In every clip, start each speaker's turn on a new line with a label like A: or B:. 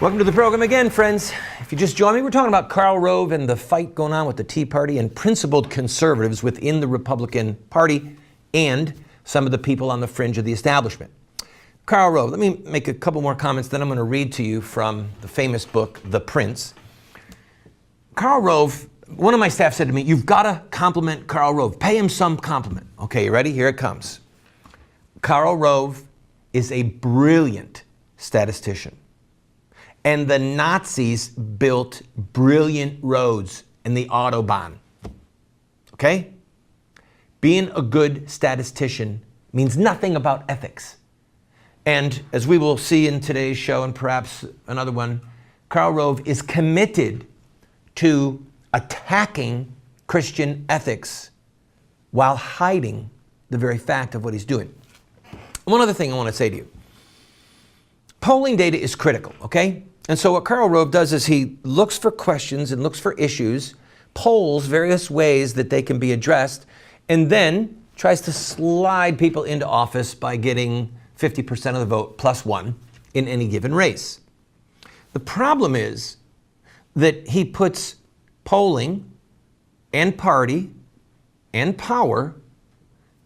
A: Welcome to the program again, friends. If you just joined me, we're talking about Karl Rove and the fight going on with the Tea Party and principled conservatives within the Republican Party and some of the people on the fringe of the establishment. Karl Rove, let me make a couple more comments, then I'm going to read to you from the famous book, The Prince. Karl Rove, one of my staff said to me, you've got to compliment Karl Rove. Pay him some compliment. Okay, you ready? Here it comes. Karl Rove is a brilliant statistician. And the Nazis built brilliant roads in the Autobahn. Okay? Being a good statistician means nothing about ethics. And as we will see in today's show and perhaps another one, Karl Rove is committed to attacking Christian ethics while hiding the very fact of what he's doing. One other thing I want to say to you. Polling data is critical, okay? And so what Karl Rove does is he looks for questions and looks for issues, polls various ways that they can be addressed, and then tries to slide people into office by getting 50% of the vote plus one in any given race. The problem is that he puts polling and party and power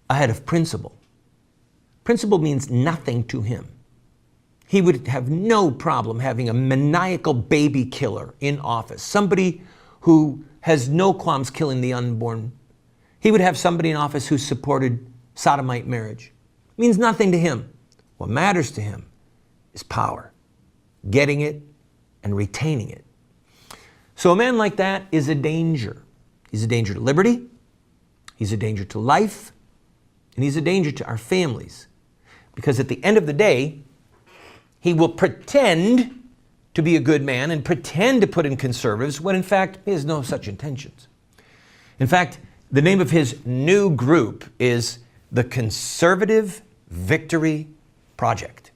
A: ahead of principle. Principle means nothing to him. He would have no problem having a maniacal baby killer in office, somebody who has no qualms killing the unborn. He would have somebody in office who supported sodomite marriage. It means nothing to him. What matters to him is power, getting it and retaining it. So a man like that is a danger. He's a danger to liberty, he's a danger to life, and he's a danger to our families. Because at the end of the day, he will pretend to be a good man and pretend to put in conservatives when in fact he has no such intentions. In fact, the name of his new group is the Conservative Victory Project.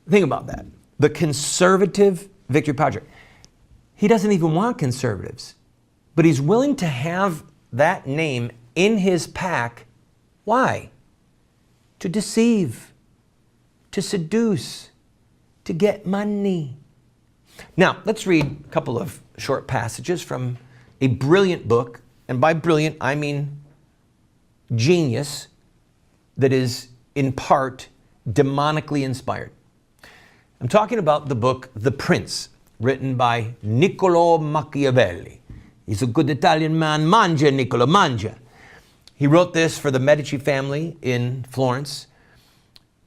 A: Think about that. The Conservative Victory Project. He doesn't even want conservatives, but he's willing to have that name in his pack. Why? To deceive, to seduce, to get money. Now, let's read a couple of short passages from a brilliant book, and by brilliant, I mean genius, that is in part demonically inspired. I'm talking about the book, The Prince, written by Niccolo Machiavelli. He's a good Italian man, mangia, Niccolo, mangia. He wrote this for the Medici family in Florence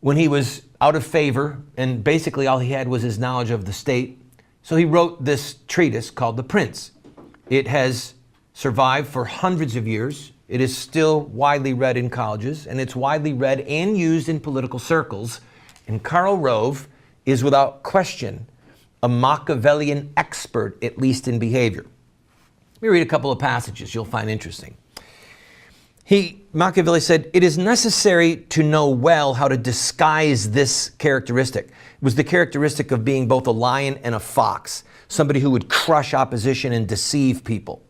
A: when he was out of favor, and basically all he had was his knowledge of the state. So he wrote this treatise called The Prince. It has survived for hundreds of years. It is still widely read in colleges, and it's widely read and used in political circles. And Karl Rove is without question a Machiavellian expert, at least in behavior. Let me read a couple of passages you'll find interesting. Machiavelli said, it is necessary to know well how to disguise this characteristic. It was the characteristic of being both a lion and a fox, somebody who would crush opposition and deceive people.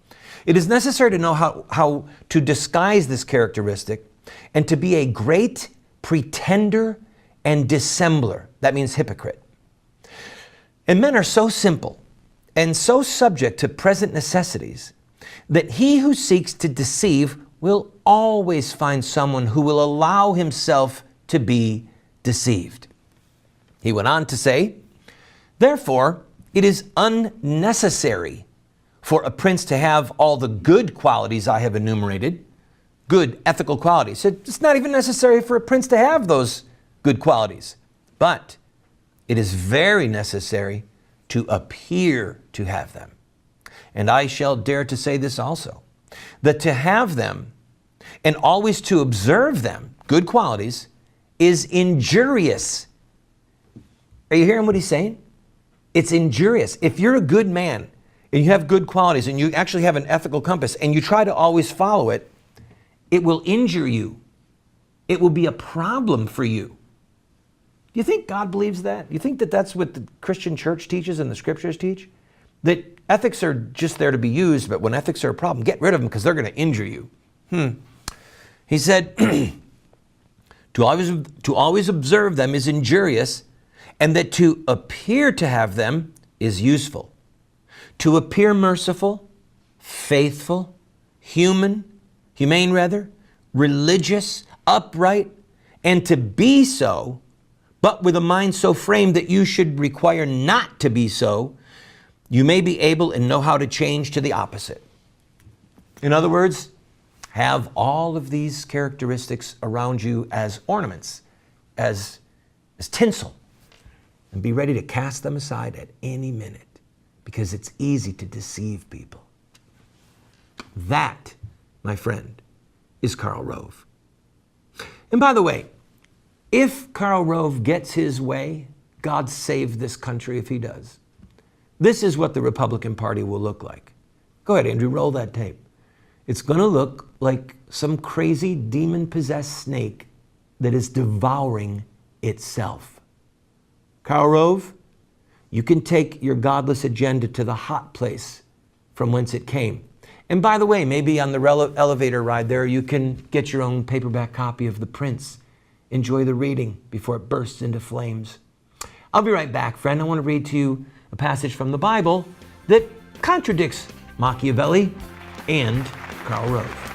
A: It is necessary to know how to disguise this characteristic and to be a great pretender and dissembler. That means hypocrite. And men are so simple and so subject to present necessities that he who seeks to deceive will always find someone who will allow himself to be deceived. He went on to say, therefore, it is unnecessary for a prince to have all the good qualities I have enumerated, good ethical qualities. It's not even necessary for a prince to have those good qualities, but it is very necessary to appear to have them. And I shall dare to say this also, that to have them and always to observe them, good qualities, is injurious. Are you hearing what he's saying? It's injurious. If you're a good man and you have good qualities and you actually have an ethical compass and you try to always follow it, it will injure you. It will be a problem for you. Do you think God believes that? Do you think that that's what the Christian church teaches and the scriptures teach? That ethics are just there to be used, but when ethics are a problem, get rid of them because they're going to injure you. He said, to always observe them is injurious, and that to appear to have them is useful. To appear merciful, faithful, humane, religious, upright, and to be so, but with a mind so framed that you should require not to be so, you may be able and know how to change to the opposite. In other words, have all of these characteristics around you as ornaments, as tinsel, and be ready to cast them aside at any minute, because it's easy to deceive people. That, my friend, is Karl Rove. And by the way, if Karl Rove gets his way, God save this country if he does. This is what the Republican Party will look like. Go ahead, Andrew, roll that tape. It's going to look like some crazy demon-possessed snake that is devouring itself. Karl Rove, you can take your godless agenda to the hot place from whence it came. And by the way, maybe on the elevator ride there, you can get your own paperback copy of The Prince. Enjoy the reading before it bursts into flames. I'll be right back, friend. I want to read to you a passage from the Bible that contradicts Machiavelli and Karl Rove.